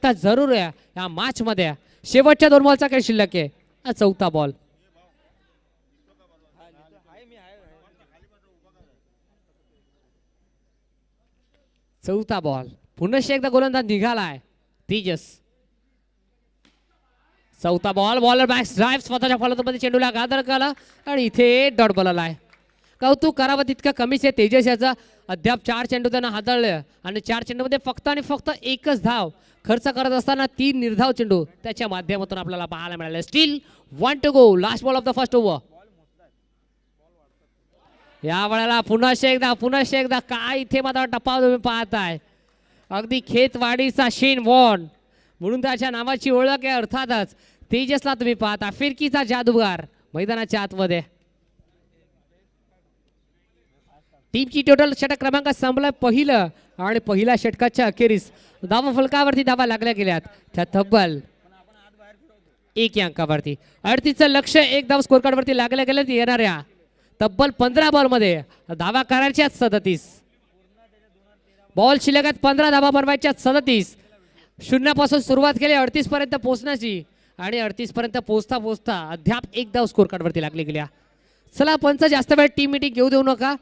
आवश्यकता जरूर आहे या मॅच मध्ये. शेवटच्या 2 बॉलचा खेळ शिल्लक आहे. हा चौथा बॉल. चौथा बॉल. पुन्हा एकदा गोलंदाज निघालाय तेजस. चौथा बॉल. बॉलर बॅक्स ड्राइव्ह स्वतःच्या फलंदाजीमध्ये चेंडूला गादर केला आणि इथे डॉट बॉल आलाय. कौतुक करावं तितकं कमीच आहे तेजस याचा. अद्याप 4 चेंडू त्यांना हाताळले आणि 4 चेंडूमध्ये फक्त आणि फक्त एकच धाव खर्च करत असताना 3 निर्धाव चेंडू त्याच्या माध्यमातून आपल्याला पाहायला मिळाले. Still 1 to go. Last ball of the first over. या वेळेला पुन्हा एकदा काय इथे मात्र टप्पा तुम्ही पाहताय. अगदी खेतवाडीचा शेन वॉर्न म्हणून त्याच्या नावाची ओळख आहे. अर्थातच तेजसला तुम्ही पाहता फिरकीचा जादूगार मैदानाच्या आतमध्ये. टीमची टोटल षटक क्रमांक संपला पहिलं आणि पहिल्या षटकाच्या अखेरीस धावा फलकावरती धावा लागल्या गेल्यात त्या तब्बल 1 अंकावरती. 38चं लक्ष 1 धाव स्कोर कार्ड वरती लागल्या गेल्यात. येणाऱ्या तब्बल 15 बॉल मध्ये धावा करायच्या 37. बॉल शिल्लक 15 धावा बनवायच्या 37. शून्यापासून सुरुवात केली 38 पर्यंत पोहोचण्याची आणि 38 पर्यंत पोहोचता अद्याप 1 धाव स्कोर कार्ड वरती लागली गेल्या. चला पंच जास्त वेळ टीम मीटिंग घेऊ देऊ नका.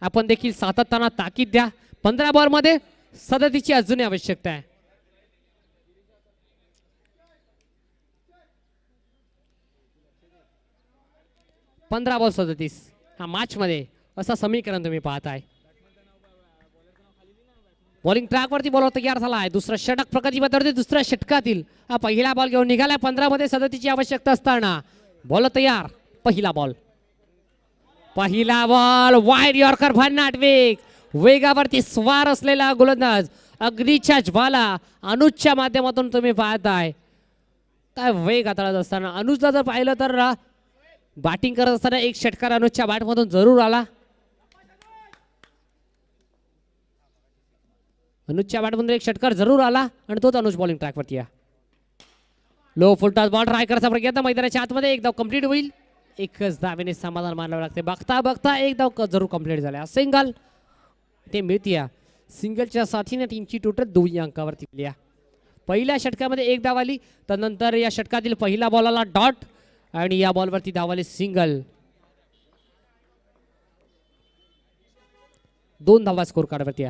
आपण देखील सातत्यानं ताकीद द्या. 15 बॉल मध्ये 37ची अजूनही आवश्यकता आहे. पंधरा बॉल 37 हा मॅच मध्ये असं समीकरण तुम्ही पाहताय. बॉलिंग ट्रॅक वरती बॉलर तयार झालाय. दुसरा षटक प्रगती पथावरती दुसऱ्या षटकातील हा पहिला बॉल घेऊन निघालाय. 15 मध्ये 37ची आवश्यकता असताना बॉल तयार. पहिला बॉल वाईड यॉर्कर भन्नाट वेगावरती स्वार असलेला गोलंदाज अग्नीच्या ज्वाला अनुजच्या माध्यमातून तुम्ही पाहताय. काय वेग हाताळत असताना अनुजला जर पाहिलं तर बॅटिंग करत असताना एक षटकार अनुजच्या बॅट मधून जरूर आला. अनुजच्या बॅट मधून एक षटकार जरूर आला आणि तोच अनुज बॉलिंग ट्रॅक वरती. लो फुलटॉस बॉल ट्राय करायचा प्रयत्न मैदानाच्या आतमध्ये. एक धाव कंप्लीट होईल. एकच धावेने समाधान मानावं लागते. बघता एक धाव जरूर कंप्लीट झाल्या. सिंगल ते मिळतीया. सिंगलच्या साथीने टीमची टोटल 2 अंकावरती गेली. पहिल्या षटकामध्ये 1 धाव आली. त्यानंतर या षटकातील पहिला बॉल आला डॉट आणि या बॉलवरती धाव आली सिंगल. 2 धावा स्कोर कार्डवरती.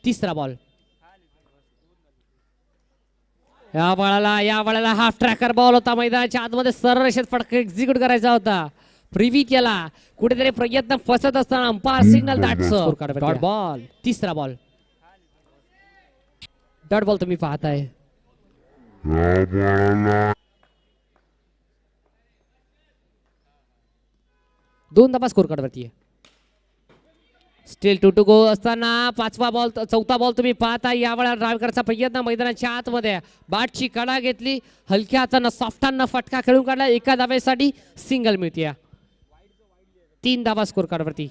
तिसरा बॉल. या वेळेला हाफ ट्रॅकर बॉल होता. मैदानाच्या आतमध्ये सरळ रेषेत फटका एक्झिक्यूट करायचा होता. प्रिव्ही केला. कुठेतरी प्रयत्न फसत असताना अंपायर सिग्नल डॉट बॉल. तिसरा बॉल डॉट बॉल तुम्ही पाहताय. 2 धावा स्कोर कार्डवरती. स्टील 2 टू गो असताना चौथा बॉल तुम्ही पाहता. यावेळेला ड्राइव्ह करायचा प्रयत्न मैदानाच्या आतमध्ये. बॅटची कडा घेतली. हलक्या हातानं सॉफ्टांना फटका खेळून काढला. 1 धावेसाठी सिंगल मिळते. 3 धावा स्कोर कार्डवरती.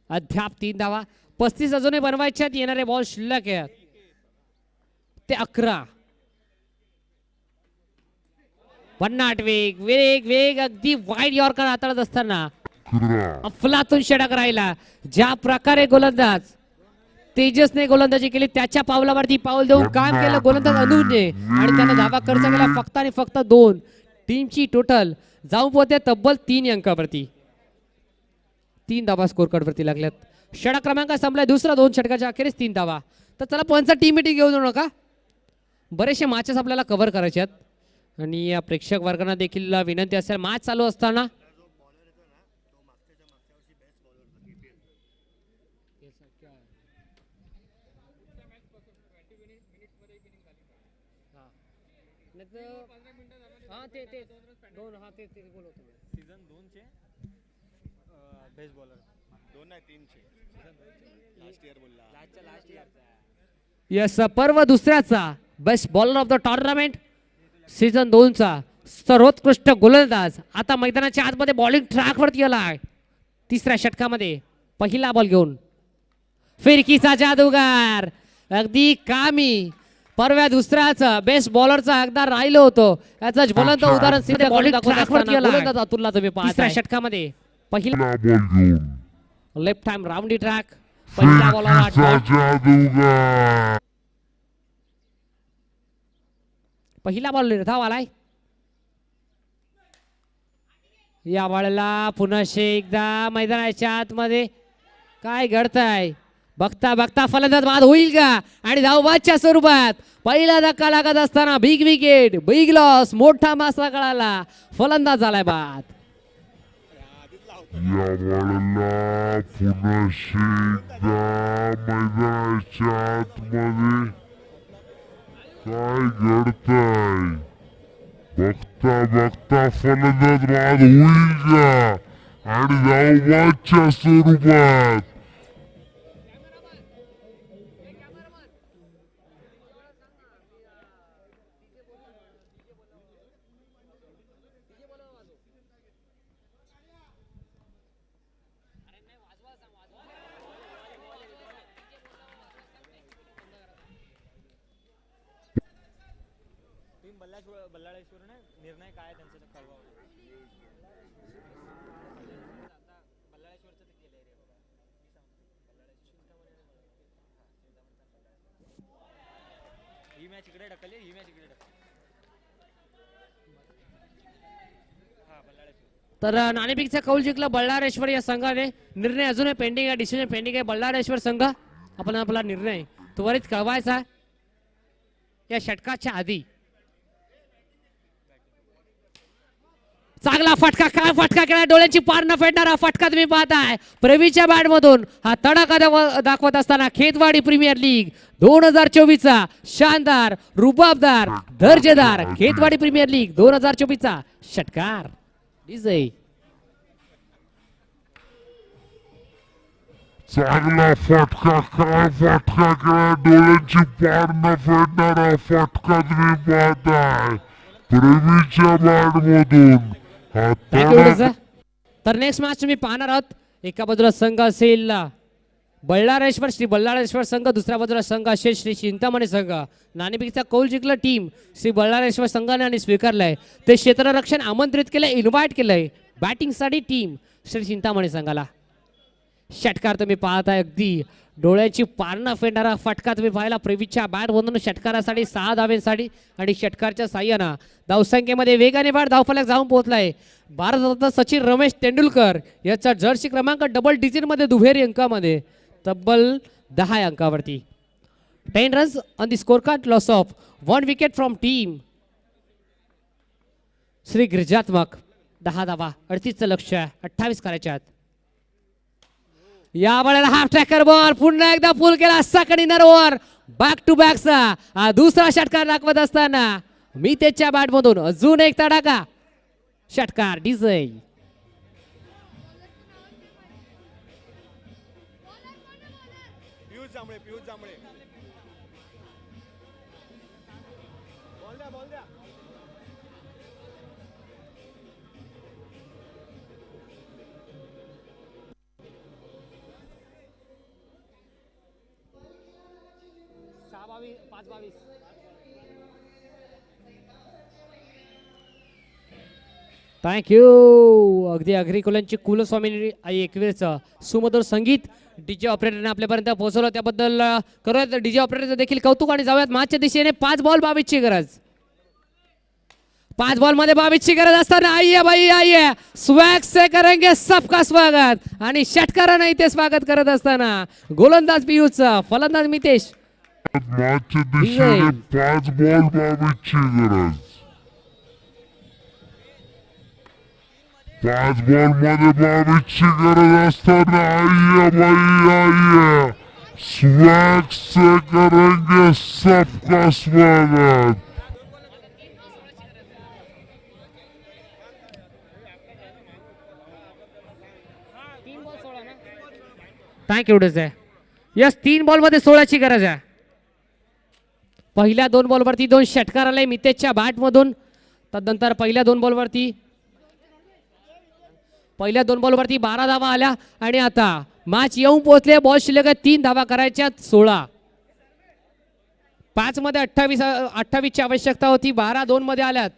अद्याप 3 धावा. 35 अजूनही बनवायच्यात. येणारे बॉल शिल्लक आहेत ते 11. भन्नाट वेग अगदी वाईड यॉर्कर हाताळत असताना अफलातून षटक राहिला. ज्या प्रकारे गोलंदाज तेजसने गोलंदाजी केली त्याच्या पावलावरती पाऊल देऊन काम केलं गोलंदाज अनुजने आणि त्याने धावा खर्च केला फक्त आणि फक्त 2. टीमची टोटल जाऊन पोहोचते तब्बल 3 अंकावरती. 3 धावा स्कोर कार्डवरती लागल्यात. षटक क्रमांक संपलाय. दुसरा 2 षटकाच्या अखेरीस 3 धावा. तर चला पंच टीम मीटिंग घेऊ देऊ नका. बरेचसे मॅचेस आपल्याला कव्हर करायचे आहेत आणि या प्रेक्षक वर्गांना देखील विनंती असेल मॅच चालू असताना सीजन 2 चे बेस्ट बॉलर 2 नाही 3 चे लास्ट इयर बोलला. यस पर्व दुसऱ्याचा best bowler of the tournament season 2 चा सर्वोत्कृष्ट गोलंदाज आता मैदानाच्या आतमध्ये बॉलिंग ट्रॅक वरती आलाय. तिसऱ्या षटकामध्ये पहिला बॉल घेऊन फिरकीचा जादूगार अगदी कामी परव्या दुसऱ्याच बेस्ट बॉलरचा एकदा राहिलो होतो याचं ज्वलंत उदाहरण सिद्ध करून दाखवत असताना गोलंदाज अतुलला तुम्ही पाहता तिसऱ्या षटकामध्ये पहिला लेफ्ट हँड राऊंडी ट्रॅक पहिल्या बॉलरला पहिला बॉल निर्धाव आलाय या बॉलला पुन्हा एकदा मैदानाच्या आतमध्ये काय घडतंय बघता बघता फलंदाज बाद होईल का आणि धावबादच्या स्वरूपात पहिला धक्का लागत असताना बिग विकेट बिग लॉस मोठा मासा कळाला फलंदाज झालाय बाद या बॉलला पुन्हा एकदा मैदानाच्या आतमध्ये काय घडतंय बघता बघता फलंदाज बाद होईल का आणि धावबादच्या स्वरूपात टीम बल्लाळेश्वरने निर्णय काय त्यांचा कळवा बल्लाळेश्वरचं ते केलंय रे बाबा ही मॅच इकडे ढकलली ही मॅच इकडे ढकलली हा बल्लाळेश्वर तर नाणेफेकीचा कौल जिंकला बल्लाळेश्वर या संघाने निर्णय अजूनही पेंडिंग आहे डिसिजन पेंडिंग आहे बल्लाळेश्वर संघ आपला निर्णय त्वरित कळवायचा या षटकाच्या आधी चांगला फटका काय फटका केला डोळ्यांची पार न फेडणारा फटका तुम्ही पाहताय प्रवीच्या बॅट मधून हा तडाखा दाखवत असताना खेतवाडी प्रीमियर लीग 2024 चा शानदार रुबाबदार दर्जेदार खेतवाडी प्रीमियर लीग 2024 चा षटकार विजय चांगला फटका काय फटका केला डोळ्यांची पार न फेडणारा फटका तुम्ही पाहताय प्रेमीच्या बॅट मधून हा तडा तर नेक्स्ट मॅच तुम्ही पाहणार आहात एका बाजूला संघ असेल बल्लाळेश्वर श्री बल्लाळेश्वर संघ दुसऱ्या बाजूला संघ असेल श्री चिंतामणी संघ नाणेफेकीचा कौल जिंकला टीम श्री बल्लाळेश्वर संघाने आणि स्वीकारलाय ते क्षेत्ररक्षण आमंत्रित केलंय इन्व्हाइट केलंय बॅटिंगसाठी टीम श्री चिंतामणी संघाला षटकार तुम्ही पाहताय अगदी डोळ्याची पारणं फेडणारा फटका तुम्ही पाहिला प्रेवीच्या बॅट मधून षटकारासाठी 6 धावेसाठी आणि षटकारच्या साह्यानं धावसंख्येमध्ये वेगाने बॅट धावफलक जाऊन पोहोचलाय भारतरत्न सचिन रमेश तेंडुलकर याचा जर्सी क्रमांक डबल डिजिट मध्ये दुहेरी अंकामध्ये तब्बल 10 अंकावरती 10 runs on the score card loss of 1 wicket from team Shri Girijatmak 10 धावा 38चं लक्ष 28 करायच्या आहेत या वेळेला हाफ ट्रॅकर बॉल पुन्हा एकदा पुल केला सकडी नरवर बॅक टू बॅक चा दुसरा षटकार दाखवत असताना मी त्याच्या बॅट मधून अजून एक तडाखा षटकार डिझाई पियुष जांभळे बॉल द्या थँक्यू अगदी अग्रिकुलांची कुलस्वामी एकवीरचं सुमधुर संगीत डीजे ऑपरेटरने आपल्यापर्यंत पोहोचवलं त्याबद्दल करूयात डीजे ऑपरेटरचं देखील कौतुक आणि जाऊयात मॅचच्या दिशेने 5 बॉल 22 ची गरज 5 बॉल मध्ये 22 ची गरज असताना आइए भाई आइए स्वॅग से करेंगे सबका स्वागत आणि षटकारानं इथे स्वागत करत असताना गोलंदाज पियुषचा फलंदाज मितेश मॅचच्या दिशेने 5 बॉल 22 ची गरज 5 बॉल मध्ये 22 ची गरज असताना आइए भाई आइए स्वैग से करेंगे सबका स्वागत थँक्यू आहे यस 3 बॉल मध्ये 16 ची गरज आहे पहिल्या 2 बॉल वरती 2 षटकार आले मितेशच्या बॅट मधून तदनंतर पहिल्या 2 बॉल वरती 12 धावा आल्या आणि आता मॅच येऊन पोहोचले बॉल शिल्लक 3 धावा करायच्या 16 5 मध्ये 28 ची आवश्यकता होती, 12-2 मध्ये आल्यात.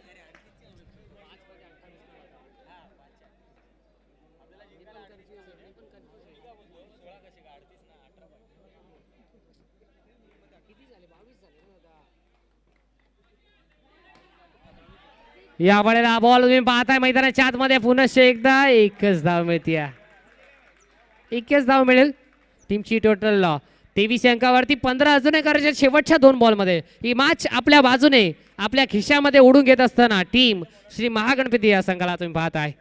या वेळेला बॉल तुम्ही पाहताय मैदानाच्या आतमध्ये पुनश्च एकदा एकच धाव मिळते. एकच धाव मिळेल टीमची टोटल 23 अंकावरती. 15 अजूनही करायचे शेवटच्या 2 बॉलमध्ये. ही मॅच आपल्या बाजूने आपल्या खिशामध्ये ओढून घेत असताना टीम श्री महागणपती या संघाला तुम्ही पाहताय.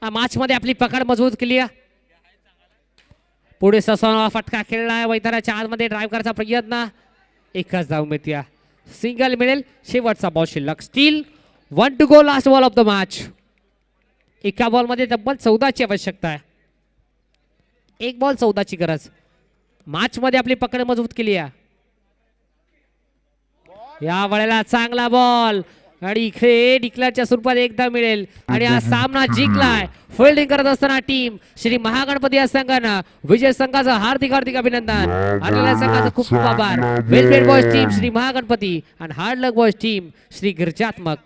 मॅच मध्ये आपली पकड मजबूत केली. पुढे ससावा फटका खेळलाय मैदानाच्या आतमध्ये ड्राईव्ह करायचा प्रयत्न. एकच धाव मिळते. सिंगल मिळेल. शेवटचा बॉल शिल्लक. Steel 1 to go last ball of the match. एका बॉल मध्ये तब्बल 14 ची आवश्यकता आहे. एक बॉल 14 ची गरज. मॅच मध्ये आपली पकड मजबूत केली आहे. या वेळेला चांगला बॉल आणि इकडे डिक्लेअरच्या स्वरूपात एकदा मिळेल आणि हा सामना जिंकलाय. फिल्डिंग करत असताना टीम श्री महागणपती या संघानं विजय संघाचं हार्दिक हार्दिक अभिनंदन. हरलेल्या संघाचं खूप खूप आभार. Well played boys team Shri Mahaganpati आणि hard luck boys team Shri Girjatmak.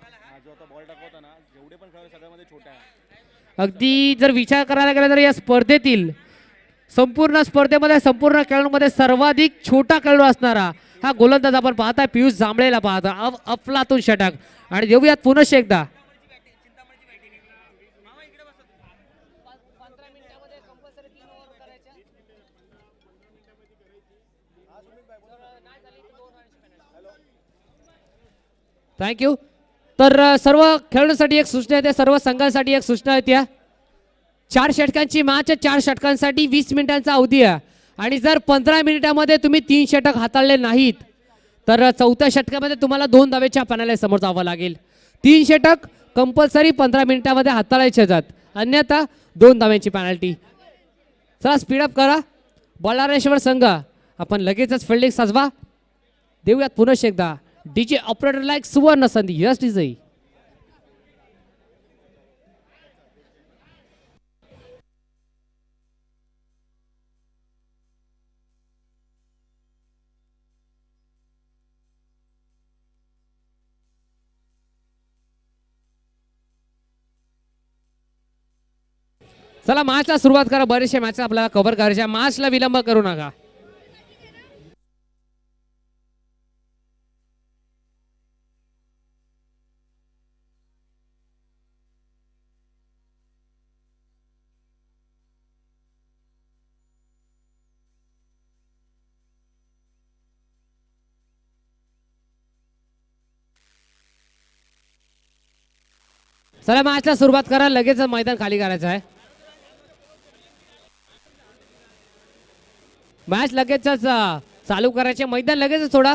अगदी जर विचार करायला गेला तर या स्पर्धेतील संपूर्ण स्पर्धेमध्ये संपूर्ण खेळाडूंमध्ये सर्वाधिक छोटा खेळाडू असणारा हा गोलंदाज आपण पाहताय पियुष जांभळेला पाहता. अफलातून षटक. आणि देऊयात पुनश्च एकदा थँक्यू. तर सर्व खेळाडूंसाठी एक सूचना आहे, सर्व संघांसाठी एक सूचना आहे. त्या 4 षटकांची मॅच. 4 षटकांसाठी 20 मिनिटांचा अवधी आहे. आणि जर 15 मिनिटांमध्ये तुम्ही 3 षटक हाताळले नाहीत तर चौथ्या षटकामध्ये तुम्हाला 2 धावेच्या पॅनलला समोर जावं लागेल. 3 षटक कंपल्सरी 15 मिनिटांमध्ये हाताळायचे जात, अन्यथा 2 धाव्यांची पॅनल्टी. चला स्पीडअप करा. बळारेश्वर संघ आपण लगेचच फिल्डिंग सजवा. देऊयात पुनश्च एकदा डीजे ऑपरेटर लाईक सुवर्ण संधी. Yes DJ. चला मॅचला सुरुवात करा. बरेचसे मॅच आपल्याला कव्हर करायचे. मॅचला विलंब करू नका. चला मॅचला सुरुवात करा. लगेच मैदान खाली करायचं आहे. मॅच लगेचच चालू करायचे. मैदान लगेचच सोडा.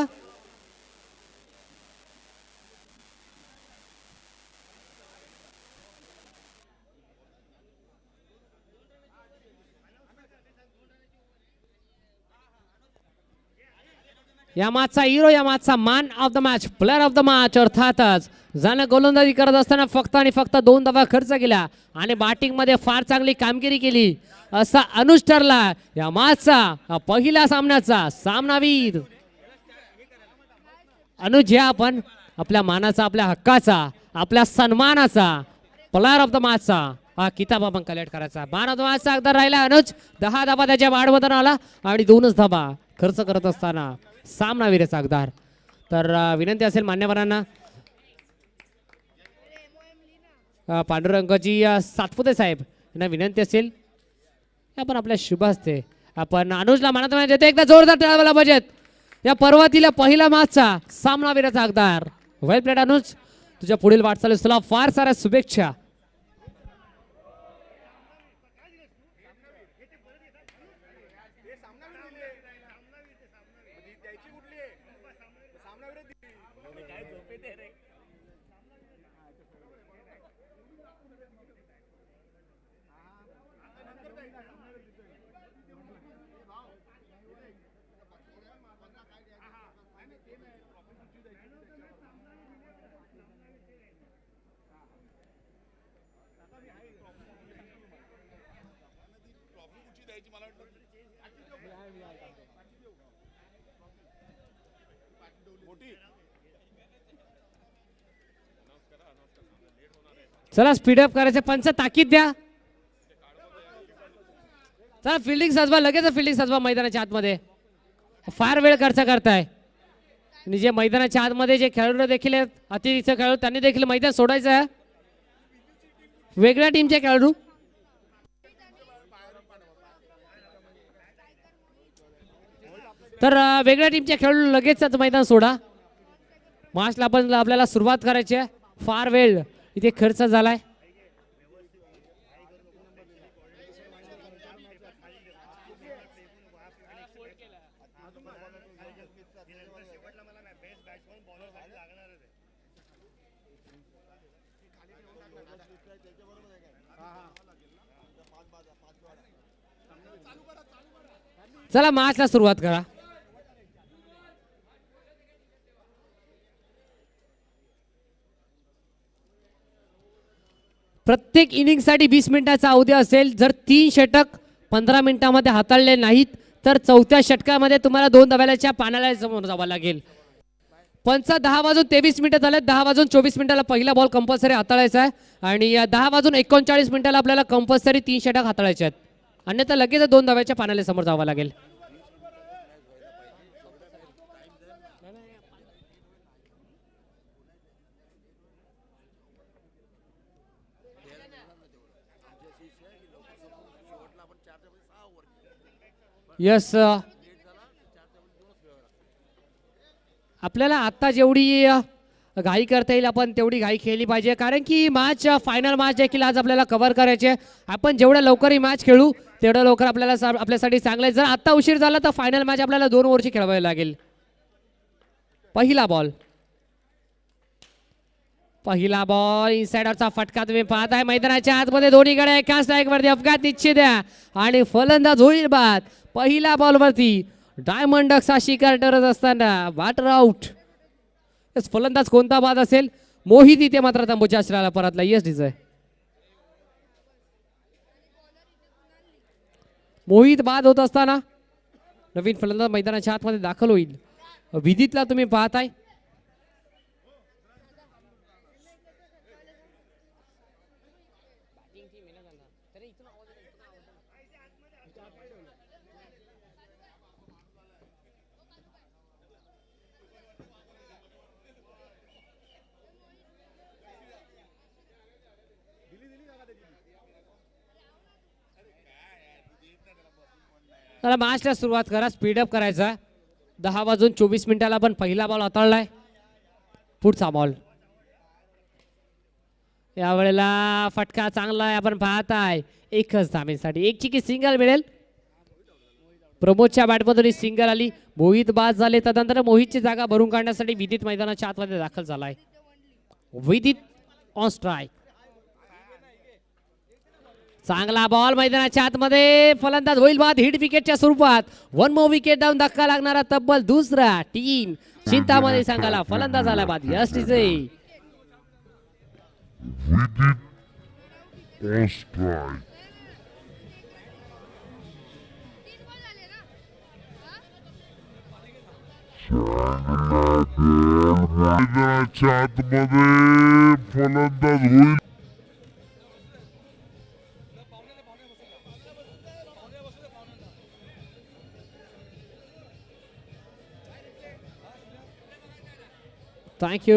या मॅचचा हिरो, या मॅचचा man of the match, player of the match अर्थातच ज्याने गोलंदाजी करत असताना फक्त आणि फक्त 2 धावा खर्च केल्या आणि बॅटिंग मध्ये फार चांगली कामगिरी केली असा अनुज ठरला या मॅचचा पहिल्या सामन्याचा सामनावीर. अनुज या आपण आपल्या मानाचा, आपल्या हक्काचा, आपल्या सन्मानाचा प्लेअर ऑफ द मॅचचा हा किताब आपण कलेक्ट करायचा. मॅन ऑफ द मॅचचा अगदी राहिला अनुज. 10 धावा त्याच्या बाडमधून आला आणि 2च धावा खर्च करत असताना सामनावीरचा अगदार. तर विनंती असेल मान्यवरांना, पांडुरंगजी सातपुते साहेब यांना विनंती असेल आपण आपल्या शुभ हस्ते आपण अनुजला मानत देतो. एकदा जोरदार टाळ्या पाहिजेत. या पर्वातीला पहिला मॅचचा सामनावीराचा अगदार. वेल प्लेड अनुज. तुझ्या पुढील वाटचालीस तुला फार साऱ्या शुभेच्छा. चला स्पीडअप करायचं, पंच ताकीद द्या. चला फिल्डिंग सजवा, लगेच फिल्डिंग सजवा मैदानाच्या आतमध्ये. फार वेळ खर्च करताय आणि जे मैदानाच्या आतमध्ये जे खेळाडू देखील आहेत, अतिरिक्त खेळाडू, त्यांनी देखील मैदान सोडायचं आहे. वेगळ्या टीमचे खेळाडू तर वेगळ्या टीमचे खेळाडू लगेचच मैदान सोडा. मॅचला पण आपल्याला सुरुवात करायची आहे. फार वेळ इथे खर्च झालाय. चला मॅचला सुरुवात करा. प्रत्येक इनिंगसाठी 20 मिनिटाचा अवधी असेल. जर 3 षटक 15 मिनिटांमध्ये हाताळले नाहीत तर चौथ्या षटकामध्ये तुम्हाला 2 धावांच्या पानाला समोर जावं लागेल. 10:23 मिनिटं झाले. 10:24 मिनिटाला पहिला बॉल कंपल्सरी हाताळायचा आहे आणि 10:39 मिनिटाला आपल्याला कंपल्सरी 3 षटक हाताळायचे आहेत. अन्यथा लगेच 2 धावांच्या पानाला समोर जावं लागेल. यस, आपल्याला आता जेवढी घाई करता येईल आपण तेवढी घाई खेळली पाहिजे, कारण की मॅच फायनल मॅच देखील आज आपल्याला कव्हर करायचे. आपण जेवढ्या लवकर ही मॅच खेळू तेवढं लवकर आपल्याला आपल्यासाठी चांगलं आहे. जर आता उशीर झाला तर फायनल मॅच आपल्याला 2 ओव्हरची खेळवावी लागेल. पहिला बॉल इनसाइडरचा फटका तुम्ही पाहताय. मैदानाच्या आतमध्ये दोन्हीकडे एका स्ट्राईक वरती अपघात निश्चित आहे आणि फलंदाज होईल बाद. पहिल्या बॉल वरती डायमंड डक्सचा शिकार ठरत असताना बॅटर आउट. फलंदाज कोणता बाद असेल? मोहित इथे मात्र तंबूच्या आश्रयाला परतला. यस डिझाय मोहित बाद होत असताना नवीन फलंदाज मैदानाच्या आतमध्ये दाखल होईल. विधीतला तुम्ही पाहताय. चला मॅचला सुरुवात करा. स्पीडअप करायचा. 10:24 मिनिटाला पण पहिला बॉल हाताळलाय. पुढचा बॉल यावेळेला फटका चांगला आहे. आपण पाहताय एकच धावेसाठी एक चिकी सिंगल मिळेल. प्रमोदच्या बॅटमधून सिंगल आली. मोहित बाद झाले. तदनंतर मोहितची जागा भरून काढण्यासाठी विदित मैदानाच्या आतमध्ये दाखल झालाय. विदित ऑन स्ट्राईक. चांगला बॉल मैदानाच्या आतमध्ये. फलंदाज होईल बाद हिट विकेटच्या स्वरूपात. 1 मोर विकेट डाऊन. धक्का लागणारा तब्बल दुसरा टीम चिंतामणी संघाला फलंदाज आला बाद. यस विजय मैदानाच्या आतमध्ये फलंदाज होईल. थँक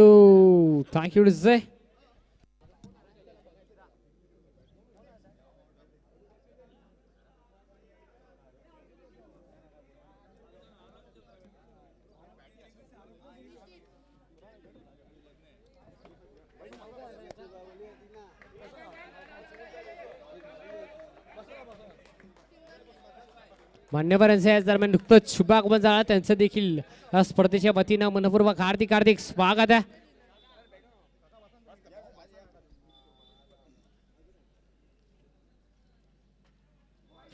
यू विजय. मान्यवरांचे या दरम्यान नुकतंच शुभागमन झालं. त्यांचं देखील स्पर्धेच्या वतीनं मनपूर्वक हार्दिक स्वागत आहे.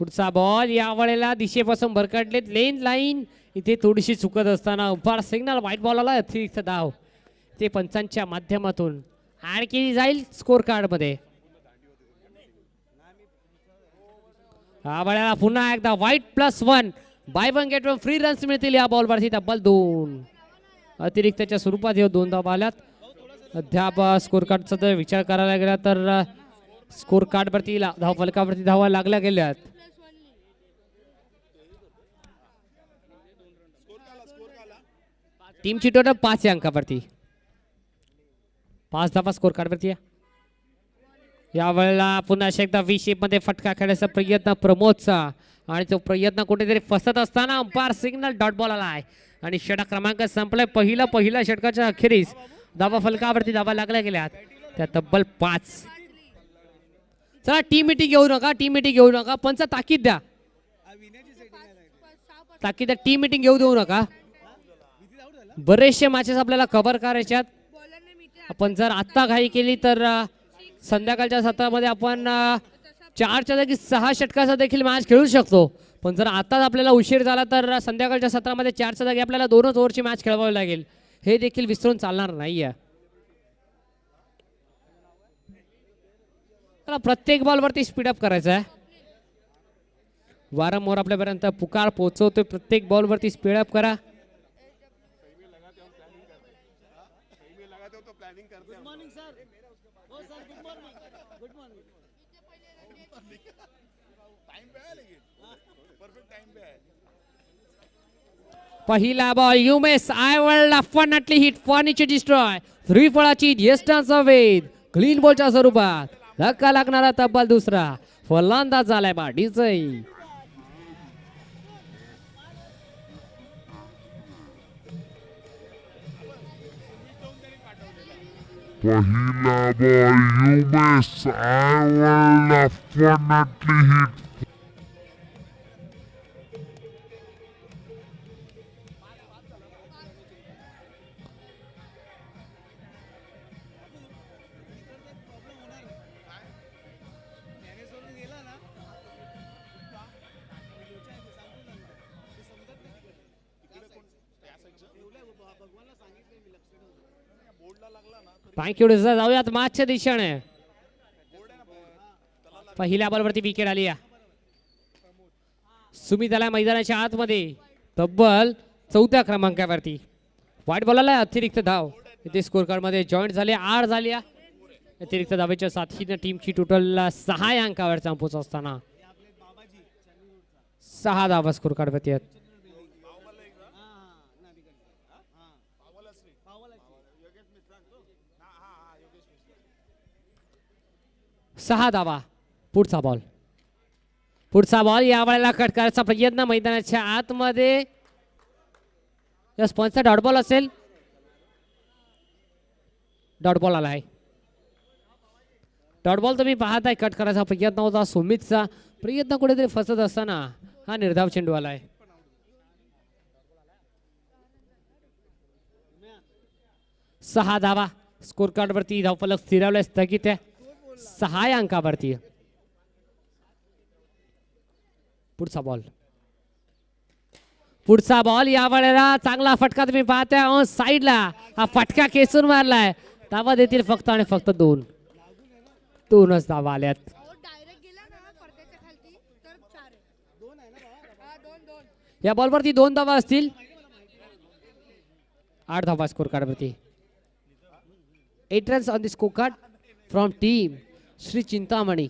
पुढचा बॉल यावेळेला दिशेपासून भरकटलेत. लेन लाईन इथे थोडीशी चुकत असताना उपार सिग्नल व्हाईट बॉल आला. अतिरिक्त धाव ते पंचांच्या माध्यमातून ऍड केली जाईल स्कोर कार्ड मध्ये. यावेळेला पुन्हा एकदा wide +1 by 1 get 1 free runs मिळतील या बॉलवरती. तब्बल 2. अतिरिक्तच्या स्वरूपात हे 2 धावा आल्यात. अद्याप स्कोर कार्डचा जर विचार करायला गेला तर स्कोर कार्ड वरती धाव फलकावरती धावा लागल्या गेल्यात. टीमची टोटल 5 अंकावरती 5 धावा स्कोर कार्ड वरती. यावेळेला पुन्हा एकदा व्ही शेप मध्ये फटका खेळण्याचा प्रयत्न प्रमोदचा आणि तो प्रयत्न कुठेतरी फसत असताना अंपायर सिग्नल डॉट बॉल आलाय आणि षटक क्रमांक संपलाय. पहिल्या षटकाच्या अखेरीस धावा फलकावरती धावा लागल्या गेल्यात त्या तब्बल 5. चला टीम मिटिंग घेऊ नका पंच ताकीद द्या टीम मिटिंग घेऊ नका. बरेचसे मॅचेस आपल्याला कव्हर करायच्यात. आपण जर आत्ता घाई केली तर संध्याकाळच्या सत्रामध्ये आपण 4च्या जागी 6 षटकाचा देखील मॅच खेळू शकतो. पण जर आताच आपल्याला उशीर झाला तर संध्याकाळच्या सत्रामध्ये 4च्या जागी आपल्याला 2च ओव्हरची मॅच खेळवावी लागेल. हे देखील विसरून चालणार नाहीये. प्रत्येक बॉलवरती स्पीडअप करायचं आहे. वारंवार आपल्यापर्यंत पुकार पोहोचवतोय. प्रत्येक बॉलवरती स्पीडअप करा. पहिला बॉल युमेस आयवल अफवानटली हिट फर्निचर डिस्ट्रॉय 3 फळाची यष्टांचा वेध क्लीन बॉलच्या स्वरूपात धक्का लागणारा तब्बल 2रा फलंदाज झालाय बा डिझाई. पहिला बॉल युमेस आयवल अफवानटली हिट थँक्यू जाऊयात मॅचच्या दिशेने. पहिल्या बॉलवरती विकेट आली. सुमित आला मैदानाच्या आतमध्ये तब्बल 4थ्या क्रमांकावरती. वाईट बॉलला अतिरिक्त धाव इथे स्कोर कार्ड मध्ये जॉईंट झाले 8 झाली. अतिरिक्त धावेच्या साथीने टीमची टोटल 6 अंकावर पोहोच असताना 6 धावा स्कोर कार्ड वरती आहेत. 6 धावा. पुढचा बॉल यावेळेला कट करायचा प्रयत्न मैदानाच्या आतमध्ये. या स्पॉन्सर डॉट बॉल असेल. डॉट बॉल आलाय. डॉट बॉल तुम्ही पाहताय कट करायचा प्रयत्न होता सुमितचा. प्रयत्न कुठेतरी फसत असताना हा निर्धाव चेंडू आलाय. 6 धावा स्कोर कार्ड वरती धावफलक स्थिरावलाय स्थगित आहे 6 अंकावरती. पुढचा बॉल यावेळेला चांगला फटका तुम्ही पाहताय साईडला. हा फटका खेचून मारलाय. धावा देतील फक्त आणि फक्त 2च धावा आल्यात. या बॉलवरती 2 धावा असतील. 8 धावा स्कोर कार्ड वरती. 8 runs on the score card from team Shri Chintamani.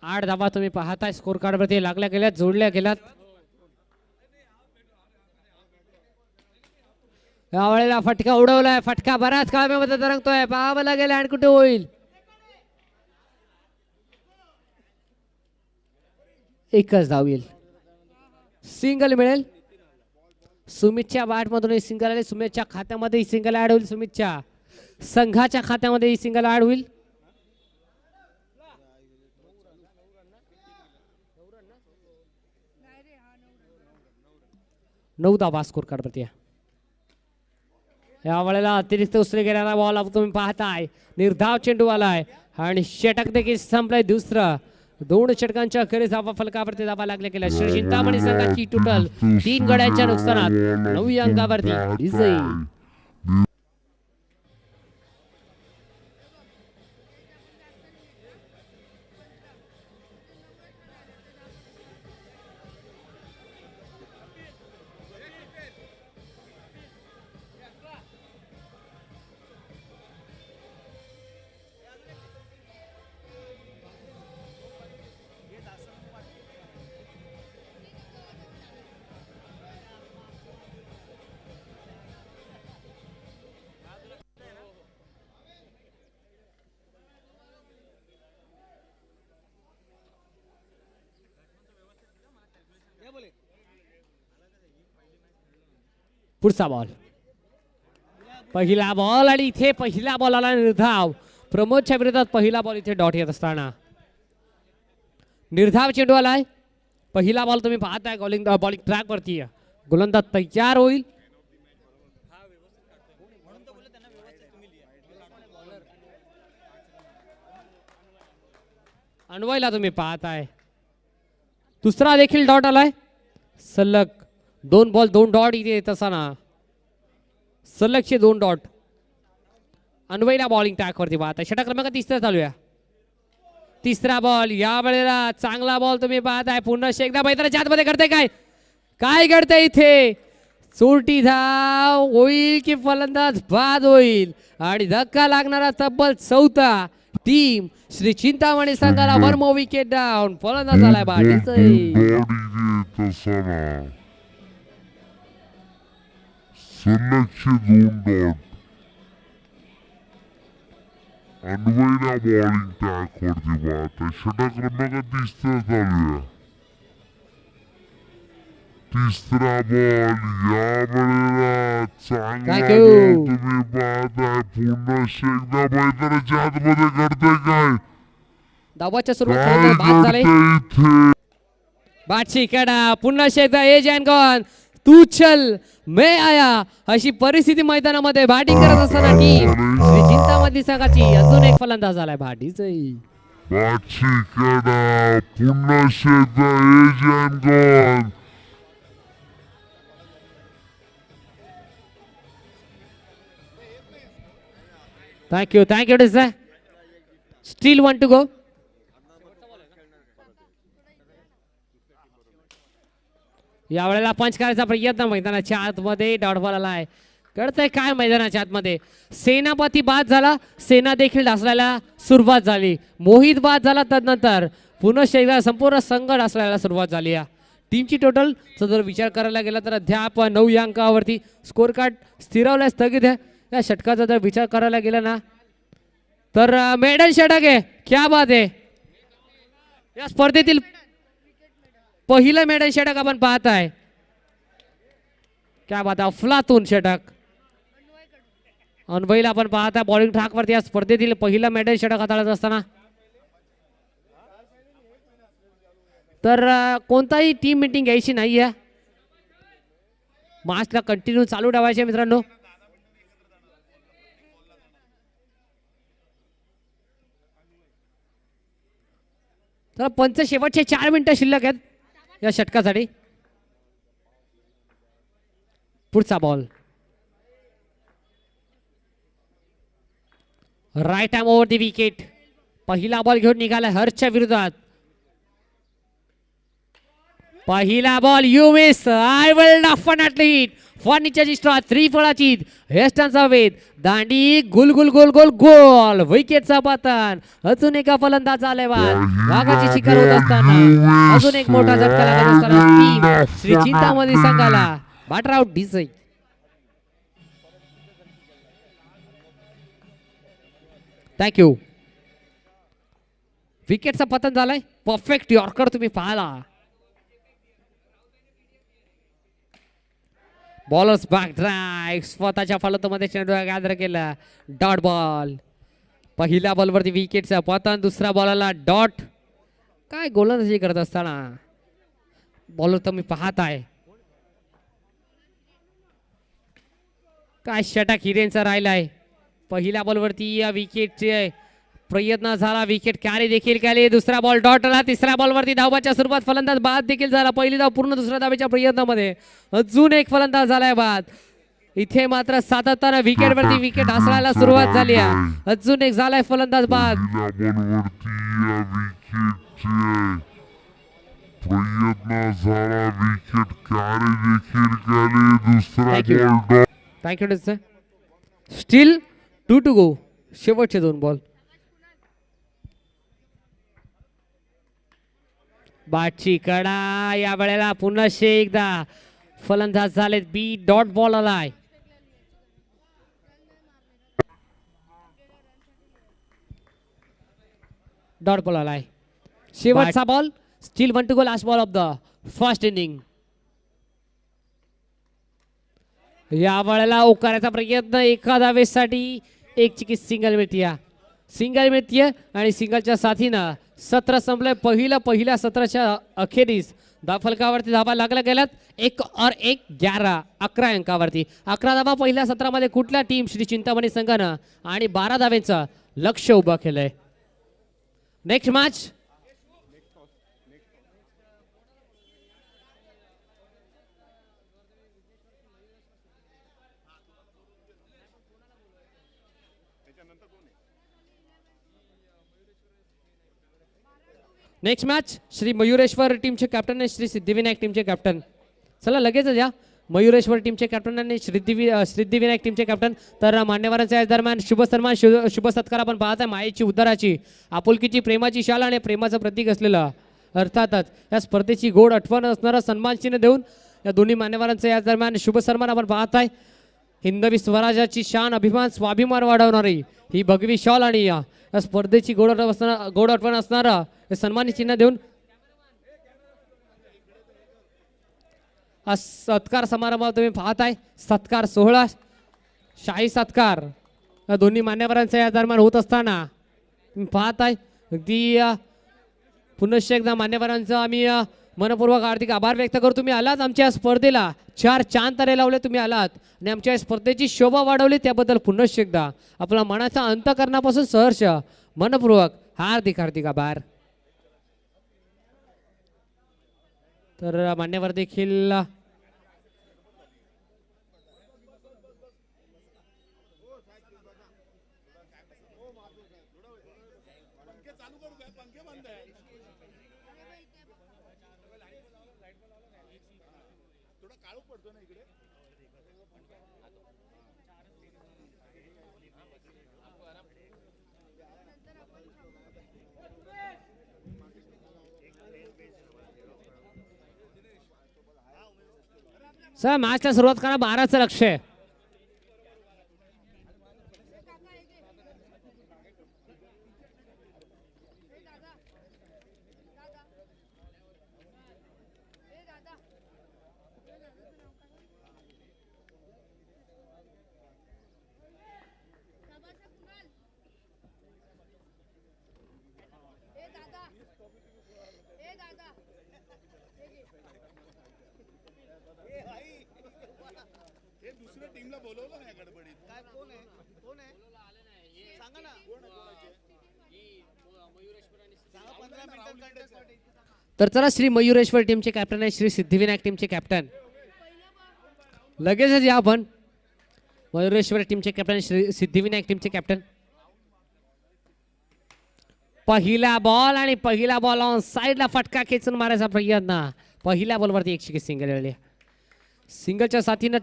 8 धावा तुम्ही पाहताय स्कोर कार्ड वरती लागल्या गेल्यात जोडल्या गेल्यात. यावेळेला फटका उडवलाय. फटका बऱ्याच काळामध्ये तरंगतोय. पाहावं लागेल आणि कुठे होईल. एकच धाव येईल. सिंगल मिळेल. सुमितच्या बॅट मधून सिंगल आले. सुमितच्या खात्यामध्ये सिंगल ऍड होईल. सुमितच्या संघाच्या खात्यामध्ये सिंगल ऍड होईल. नऊ धावा स्कोर कार्ड वरती. या वेळेला अतिरिक्त उसरे गेलेला बॉल तुम्ही पाहताय. निर्धाव चेंडू आलाय आणि षटक देखील संपलाय 2रं. 2 षटकांच्या अखेरीस धावा फलकावरती धावा लागल्या गेल्या. श्री चिंतामणी संघाची टोटल 3 गड्यांच्या नुकसानात 9 अंकावरती विजयी. पुढचा बॉल, पहिला बॉल आणि इथे पहिला बॉल आला निर्धाव. प्रमोदच्या विरोधात पहिला बॉल इथे डॉट येत असताना निर्धाव चेंडू आलाय. पहिला बॉल तुम्ही पाहताय बॉलिंग ट्रॅक वरती. गोलंदाज तयार होईल. अनवयला तुम्ही पाहताय. दुसरा देखील डॉट आलाय. सलग 2 बॉल 2 डॉट इथे येत असताना सलगचे 2 डॉट. अनवयला बॉलिंग ट्रॅक वरती पाहताय. षटक क्रमांक 3 चालू आहे. तिसरा बॉल या वेळेला चांगला बॉल तुम्ही पाहताय. पुन्हा एकदा मैदानाच्या आतमध्ये घडतंय काय, काय घडतंय इथे. चोरटी धाव होईल की फलंदाज बाद होईल आणि धक्का लागणारा तब्बल 4था. टीम श्री चिंतामणी संघाला वन मोर विकेट डाऊन. फलंदाज झालाय बाटीच. सलगचे 2 डॉट. अनवयला बॉलिंग ट्रॅक वरती पाहताय. षटक क्रमांक 3 चालू आहे. तिसरा बॉल या वेळेला चांगला बॉल तुम्ही पाहताय. पुन्हा एकदा मैदानाच्या आतमध्ये घडतंय काय, धावाच्या काय सुरुवात बाद झाले. घडतंय इथे. बादशी कडा पुन्हा एकदा ए जॅनगॉन तू चल मैं आया अशी परिस्थिती मैदानामध्ये बॅटिंग करत असताना टीम श्री चिंतामणी संघाची अजून एक फलंदाज झालाय भाटीच. बादशी कडा पुन्हा एकदा ए जॅनगॉन. थँक्यू डिझा. Still 1 to go. या वेळेला पंच करायचा प्रयत्न मैदानाच्या आतमध्ये. डॉट बॉल आलाय. कळतंय काय मैदानाच्या आतमध्ये. सेनापती बाद झाला. सेना देखील ढासळायला सुरुवात झाली. मोहित बाद झाला. तदनंतर पुन्हा एकदा संपूर्ण संघ ढासळायला सुरुवात झाली. या टीमची टोटल जर विचार करायला गेला तर अद्याप 9 या अंकावरती स्कोर कार्ड स्थिरावल्या स्थगित आहे. या षटकाचा जर विचार करायला गेला ना तर मेडल षटक आहे. क्या बात आहे. या स्पर्धेतील पहिलं मेडल षटक आपण पाहताय. क्या बात आहे. अफलातून षटक अनवयला आपण पाहताय बॉलिंग ट्रॅक वरती. या स्पर्धेतील पहिलं मेडल षटक हाताळत असताना तर कोणताही टीम मीटिंग घ्यायची नाही आहे. मॅचला कंटिन्यू चालू ठेवायचे मित्रांनो. तर पंच शेवटचे 4 मिनिटं शिल्लक आहेत या षटकासाठी. पुढचा ball right hand over the wicket. पहिला बॉल घेऊन निघाला हर्षच्या विरोधात. पहिला ball you miss. I will definitely hit. फर्निचरची स्ट्रॉ 3 फळाची वेस्टर्नचा वेध. दांडी गुल गुल गोल गोल गोल. विकेटचा पतन. अजून एका फलंदाज आलाय वाघाची शिकार होत असताना अजून एक मोठा झटका लागत असताना टीम श्री चिंतामणी संघाला बॅटर आउट डिझाई. थँक्यू. विकेटचा पतन झालाय. परफेक्ट यॉर्कर तुम्ही पाहिला. बॉलर्स बॅक ड्राईव्ह स्वतःच्या फलतमध्ये चेंडू गॅदर केला. Dot ball. पहिल्या बॉलवरती विकेटचा पतन. दुसऱ्या बॉलला डॉट. काय गोलंदाजी करत असताना बॉलर तुम्ही पाहताय. काय षटक हिरेंचा राहिलाय. पहिल्या बॉलवरती या विकेटचे प्रयत्न झाला. विकेट कॅरी देखील केली. दुसरा बॉल डॉट आला. तिसऱ्या बॉलवरती धावाच्या सुरुवात. फलंदाज बाद देखील झाला. पहिली धाव पूर्ण. दुसऱ्या धावेच्या प्रयत्नामध्ये अजून एक फलंदाज झालाय बाद. इथे मात्र सातत्यानं विकेटवरती विकेट ढासळायला सुरुवात झाली आहे. अजून एक झालाय फलंदाज बाद. प्रयत्न झाला. विकेट कॅरी देखील केली. दुसरा ball. Thank you sir. Steel 2 to go. शेवटचे 2 बॉल. बाटची कडा या वेळेला पुन्हा एकदा फलंदाज झालेत. बी डॉट बॉल आलाय. डॉट बॉल आलाय. शेवटचा ball. Steel 1 to go. Last ball of the first inning. या वेळेला उकारण्याचा प्रयत्न एका धावेसाठी एक चिकी सिंगल मिळतीये आणि सिंगलच्या साथीनं सत्र संपलंय. पहिल्या सत्राच्या अखेरीस धाफलकावरती धावा लागल्या गेल्यात 1 और 1 11 11 अंकावरती. 11 धावा पहिल्या सत्रामध्ये कुठल्या टीम श्री चिंतामणी संघानं आणि 12 धावेचं लक्ष उभं केलंय. नेक्स्ट मॅच श्री मयुरेश्वर टीमचे कॅप्टन आणि श्री सिद्धिविनायक टीमचे कॅप्टन. चला लगेचच या मयुरेश्वर टीमचे कॅप्टन आणि सिद्धिविनायक टीमचे कॅप्टन. तर मान्यवरांच्या याच दरम्यान शुभ सन्मान शुभ सत्कार आपण पाहत आहे. मायेची उद्धाराची आपुलकीची प्रेमाची शाल आणि प्रेमाचं प्रतीक असलेलं अर्थातच या स्पर्धेची गोड आठवण असणारा सन्मान चिन्ह देऊन या दोन्ही मान्यवरांच्या याच दरम्यान शुभ सन्मान आपण पाहत आहे. हिंदवी स्वराज्याची शान अभिमान स्वाभिमान वाढवणारी ही भगवी शॉल आणि या स्पर्धेची गोड आठवण असणारा सन्मानित चिन्ह देऊन सत्कार समारंभ तुम्ही पाहताय. सत्कार सोहळा शाही सत्कार दोन्ही मान्यवरांच्या या दरम्यान होत असताना तुम्ही पाहताय. अगदी पुनश्च एकदा मान्यवरांचं आम्ही मनपूर्वक हार्दिक आभार व्यक्त करतो. तुम्ही आलात आमच्या स्पर्धेला 4 चांद तारे लावले तुम्ही आलात आणि आमच्या स्पर्धेची शोभा वाढवली त्याबद्दल पुनश्च एकदा आपला मनाचा अंतःकरणापासून सहर्ष मनपूर्वक हार्दिक आभार. तर मान्यवर देखील सर मॅचला सुरुवात करा. 12चं लक्ष आहे. तर चला श्री मयुरेश्वर टीमचे कॅप्टन आहे श्री सिद्धिविनायक टीमचे कॅप्टन. लगेचच या आपण मयुरेश्वर टीमचे कॅप्टन श्री सिद्धिविनायक टीमचे कॅप्टन. पहिला बॉल ऑन साइडला फटका खेचून मारायचा प्रयत्न. पहिल्या बॉलवरती एक शिकी सिंगल आली. सिंगलच्या साथीनं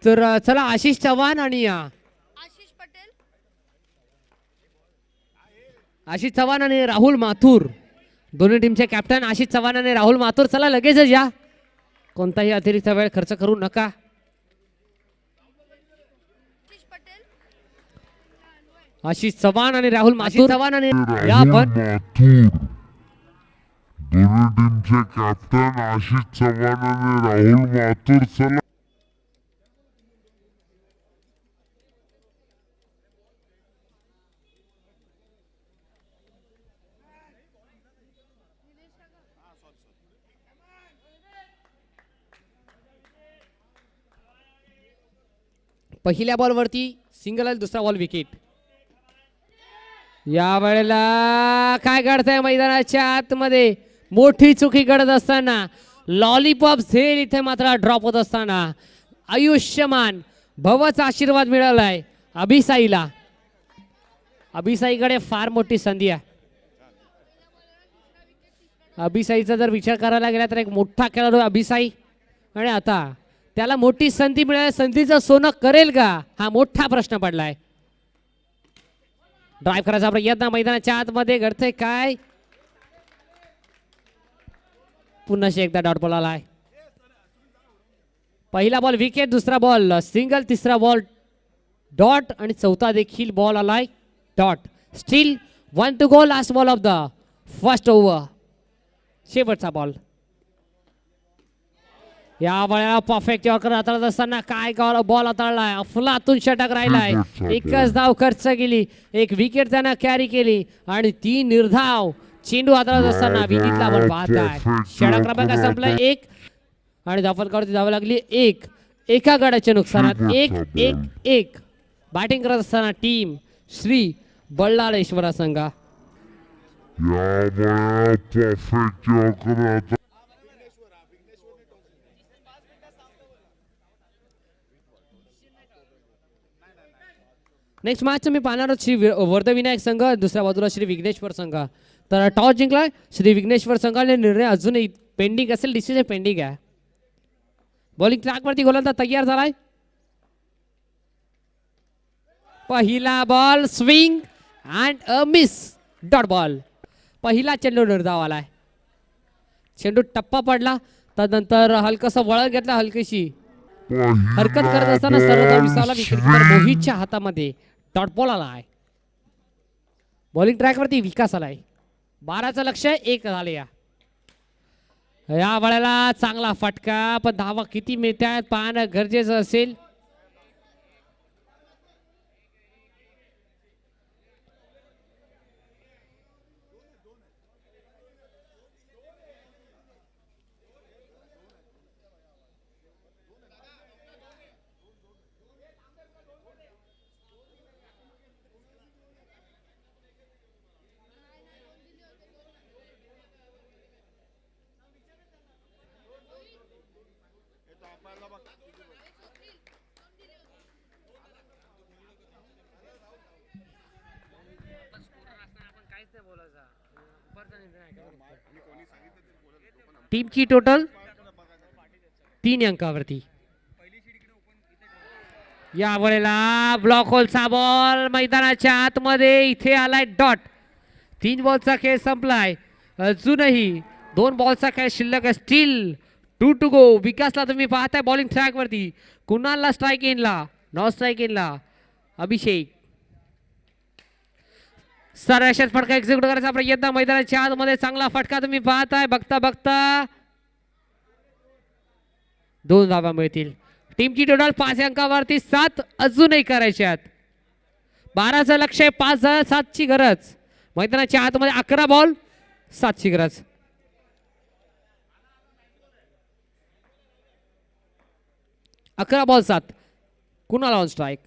तर चला आशिष चव्हाण आणि आशिष चव्हाण आणि राहुल माथुर दोन्ही टीमचे कॅप्टन आशिष चव्हाण आणि राहुल माथुर. चला लगेचच या. कोणताही अतिरिक्त वेळ खर्च करू नका. आशिष चव्हाण आणि राहुल माथुर या आपण दोन्ही टीमचे कॅप्टन आशिष चव्हाण आणि राहुल माथुर. चला पहिल्या बॉलवरती सिंगल आणि दुसरा बॉल विकेट. या वेळेला काय घडतंय मैदानाच्या आतमध्ये मोठी चुकी घडत असताना लॉलीपॉप झेल इथे मात्र ड्रॉप होत असताना आयुष्यमान भवचा आशीर्वाद मिळालाय अभिसाईला. अभिसाईकडे फार मोठी संधी आहे. अभिसाईचा जर विचार करायला गेला तर एक मोठा खेळाडू अभिसाई आणि आता त्याला मोठी संधी मिळाली. संधीचं सोनं करेल का हा मोठा प्रश्न पडलाय. ड्राइव्ह करायचा प्रयत्न मैदानाच्या आतमध्ये घडतंय काय. पुन्हा एकदा डॉट बॉल आलाय. पहिला बॉल विकेट, दुसरा बॉल सिंगल, तिसरा बॉल डॉट आणि चौथा देखील बॉल आलाय dot. Steel 1 to go, last ball of the first over. शेवटचा बॉल. या वेळेला परफेक्ट यॉर्कर हाताळत असताना काय बॉल हाताळलाय, अफलातून षटक राहिलाय. एकच धाव खर्च केली, एक विकेट त्यानं कॅरी केली आणि 3 निर्धाव चेंडू हाताळत असताना विनीतला बॉल पाहताय. षटक क्रमांक संपलाय 1 आणि धावफलकावरती धाव लागली 1. एका गडाच्या नुकसानात 1-1-1. बॅटिंग करत असताना टीम श्री बल्लाळेश्वर संघ. नेक्स्ट मॅच मी पाहणार आहोत श्री वर्धविनायक संघ, दुसऱ्या बाजूला श्री विघ्नेश्वर संघ. तर टॉस जिंकलाय श्री विघ्नेश्वर संघाने. निर्णय अजूनही पेंडिंग असेल, डिसिजन पेंडिंग आहे. बॉलिंग ट्रॅकवरती गोलंदाज तयार झालाय. पहिला ball swing and a miss, dot ball. पहिला चेंडू निर्धाव आलाय. चेंडू टप्पा पडला, त्यानंतर हलकस वळण घेतला, हलकीशी हरकत करत असताना सर्व विसावला विकेटकीपर मोहितच्या हातामध्ये डॉट बॉल आलाय. बॉलिंग ट्रॅकवरती विकास आलाय. 12चं लक्ष 1 झाले. या वेळेला चांगला फटका, पण धावा किती मिळतात पाहणं गरजेचं असेल. टीमची टोटल 3 अंकावरती. या वेळेला ब्लॉक होलचा बॉल मैदानाच्या आतमध्ये, इथे आलाय डॉट. 3 बॉलचा खेळ संपलाय. अजूनही 2 बॉलचा खेळ शिल्लक आहे. Steel 2 to go. विकासला तुम्ही पाहताय बॉलिंग ट्रॅक वरती. कुणालला स्ट्राईक इनला, नॉन स्ट्राईक इनला अभिषेक. सरळ फटका एक्झिक्यूट करायचा प्रयत्न मैदानाच्या आतमध्ये. चांगला फटका तुम्ही पाहताय. बघता बघता 2 धावा मिळतील. टीमची टोटल 5 अंकावरती 7 अजूनही करायच्यात. 12चं लक्ष, 5 झालं, 7ची गरज. मैदानाच्या आतमध्ये 11 बॉल, 7ची गरज. अकरा बॉल 7. कुणाला ऑन स्ट्राईक.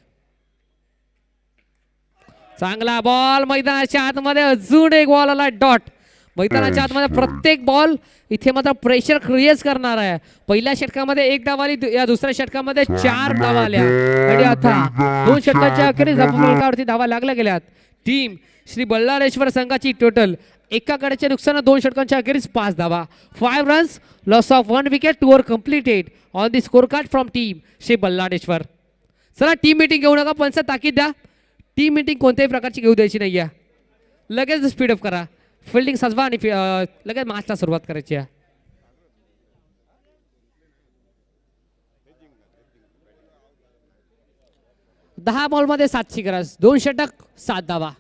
चांगला बॉल मैदानाच्या आतमध्ये. अजून एक बॉल आला डॉट. मैदानाच्या आतमध्ये प्रत्येक बॉल इथे मात्र प्रेशर क्रिएट करणार आहे. पहिल्या षटकामध्ये 1 धाव आली, या दुसऱ्या षटकामध्ये 4 धावा आल्या आणि आता 2 षटकाच्या अखेरीस धावफलकावरती धावा लागल्या गेल्यात. टीम श्री बल्लाळेश्वर संघाची टोटल एका गडाच्या नुकसान 2 षटकांच्या अखेरीस 5 धावा. 5 runs, loss of 1 wicket, 2 over completed on the score card from team Shri Ballaleshwar. चला टीम मीटिंग घेऊ नका, पंच ताकीद द्या. टीम मीटिंग कोणत्याही प्रकारची घेऊ द्यायची नाही आहे. लगेच स्पीडअप करा, फिल्डिंग सजवा आणि लगेच मॅचला सुरुवात करायची आहे. दहा बॉलमध्ये 7ची गरज. 2 षटक, 7 धावा.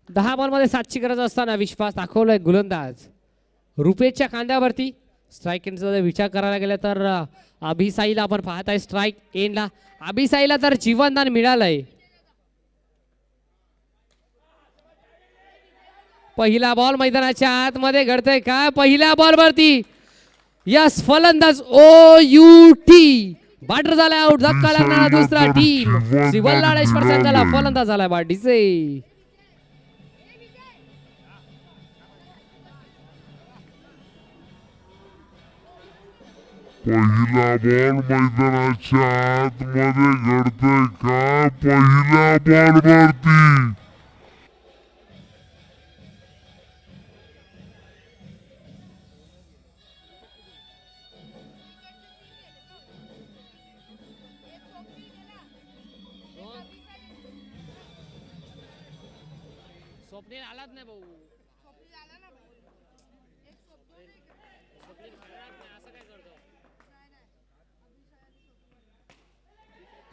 दहा बॉलमध्ये 7ची गरज असताना विश्वास दाखवलाय गोलंदाज रुपेशच्या खांद्यावरती. स्ट्राईक एंडचा जर विचार करायला गेला तर अभिसाईला आपण पाहताय स्ट्राईक एंडला. अभिसाईला तर जीवनदान मिळालंय. पहिला बॉल मैदानाच्या आतमध्ये घडतंय का. पहिल्या बॉल वरती यस फलंदाज OUT बॅटर झाला आउट. धक्का लागणारा दुसरा टीम श्री बल्लाळेश्वर संघाला फलंदाज झाला बाटीचे. पहिला बॉल मैदानाच्या आतमध्ये घडतोय का. पहिल्या बॉल वरती स्वप्नील आलाच नाही भाऊ.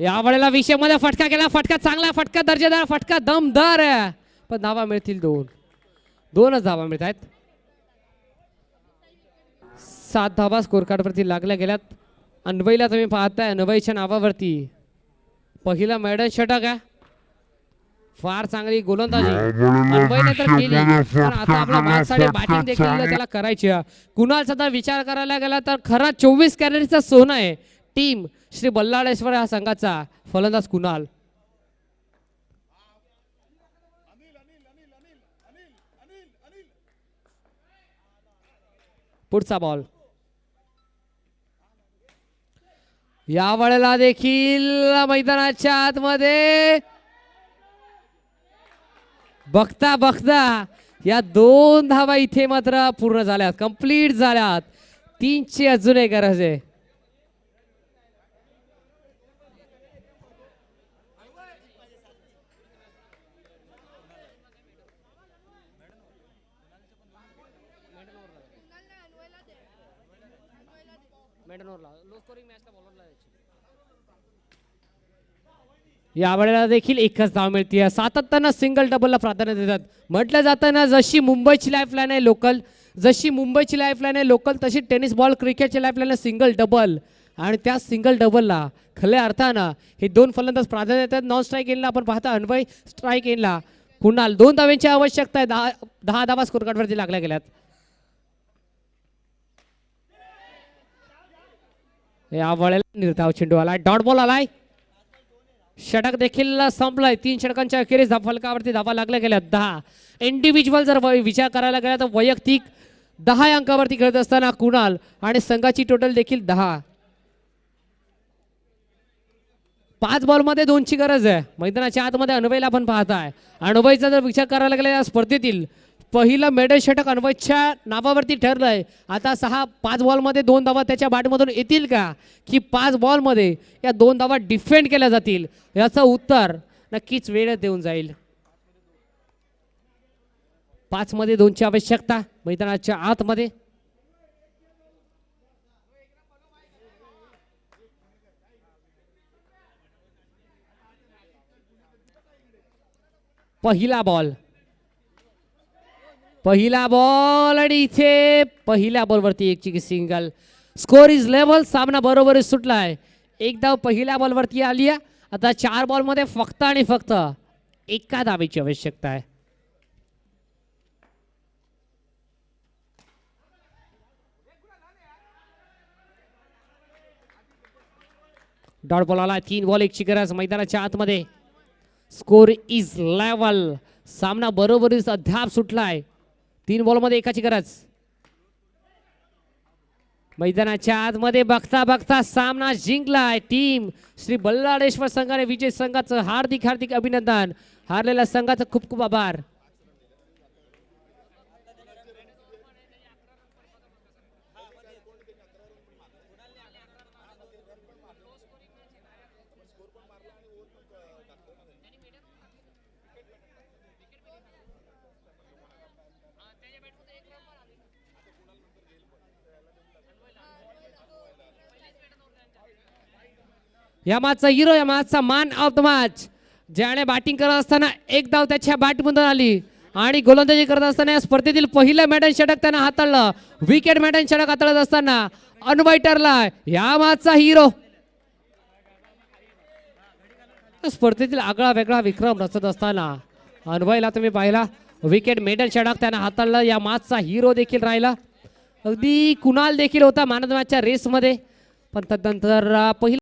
या वेळेला विषय मध्ये फटका केला. फटका चांगला, फटका दर्जेदार, फटका दमदार आहे. पण धावा मिळतील दोनच धावा मिळत आहेत. 7 धावा स्कोर कार्ड वरती लागल्या गेल्यात. अन्वयला तुम्ही पाहताय, अन्वयच्या नावावरती पहिला मैदान षटक आहे. फार चांगली गोलंदाजी अन्वयने तर केली, पण आता आपला माणसाने बॅटिंग देखील त्याला करायची आहे. कुणालचा जर विचार करायला गेला तर खरा 24 कॅरेटचा सोनं आहे टीम श्री बल्लाळेश्वर या संघाचा फलंदाज कुणाल. पुढचा बॉल. या वेळेला देखील मैदानाच्या आतमध्ये बघता बघता या 2 धावा इथे मात्र पूर्ण झाल्यात, कंप्लीट झाल्यात. 3ची अजून एक गरज आहे. या वेळेला देखील एकच धाव मिळते. सातत्यानं सिंगल डबलला प्राधान्य देतात. म्हटलं जातं ना, जशी मुंबईची लाईफलाईन आहे लोकल, जशी मुंबईची लाईफलाईन आहे लोकल, तशी टेनिस बॉल क्रिकेटची लाईफलाईन आहे सिंगल डबल. आणि त्या सिंगल डबलला खऱ्या अर्थानं हे 2 फलंदाज प्राधान्य देतात. नॉन स्ट्राईक एनला आपण पाहता अन्वय, स्ट्राईक एनला कुणाल. 2 धावांची आवश्यकता आहे. 10 धावा स्कोर कार्डवरती लागल्या गेल्यात. या वेळेला निर्धाव चेंडू आलाय, डॉट बॉल आलाय. षटक देखील संपलाय. 3 षटकांच्या अखेरीस फलकावरती धावा लागल्या गेल्या 10. इंडिव्हिज्युअल जर विचार करायला गेला तर वैयक्तिक 10 अंकावरती खेळत असताना कुणाल आणि संघाची टोटल देखील 10. 5 बॉलमध्ये 2ची गरज आहे. मैदानाच्या आतमध्ये अन्वयला आपण पाहताय. अन्वयचा जर विचार करायला गेला या स्पर्धेतील पहिलं मेडल षटक अन्वयच्या नावावरती ठरलंय. आता 5 बॉलमध्ये 2 धावा त्याच्या बॅटमधून येतील का, की 5 बॉलमध्ये या 2 धावा डिफेंड केल्या जातील, याचं उत्तर नक्कीच वेळ देऊन जाईल. 5 मध्ये 2ची आवश्यकता मैदानाच्या आतमध्ये. पहिला बॉल आणि इथे पहिल्या बॉलवरती 1ची सिंगल. Score is level. सामना बरोबर सुटलाय. 1 धाव पहिल्या बॉलवरती आली आहे. आता 4 बॉलमध्ये फक्त आणि फक्त 1 धावेची आवश्यकता आहे. डॉट बॉल आला. 3 बॉल 1ची गरज मैदानाच्या आतमध्ये. Score is level. सामना बरोबरीच अद्याप सुटलाय. 3 बॉलमध्ये 1ची गरज. मैदानाच्या आतमध्ये बघता बघता सामना जिंकलाय टीम श्री बल्लाळेश्वर संघाने. विजय संघाचं हार्दिक हार्दिक अभिनंदन. हारलेल्या संघाचं खूप खूप आभार. या मॅचचा हिरो, या मॅचचा मॅन ऑफ द मॅच, ज्याने बॅटिंग करत असताना 1 धाव त्याच्या बॅटमधून आली आणि गोलंदाजी करत असताना या स्पर्धेतील पहिलं मैदान षटक त्यानं हाताळलं. विकेट मैदान षटक हाताळत असताना अन्वय ठरला या मॅचचा हिरो. स्पर्धेतील आगळा वेगळा विक्रम रचत असताना अन्वयला तुम्ही पाहिला. विकेट मेडल षटक त्यानं हाताळलं. या मॅचचा हिरो देखील राहिला. अगदी कुणाल देखील होता मॅन ऑफ द मॅचच्या रेसमध्ये. पण तदनंतर पहिला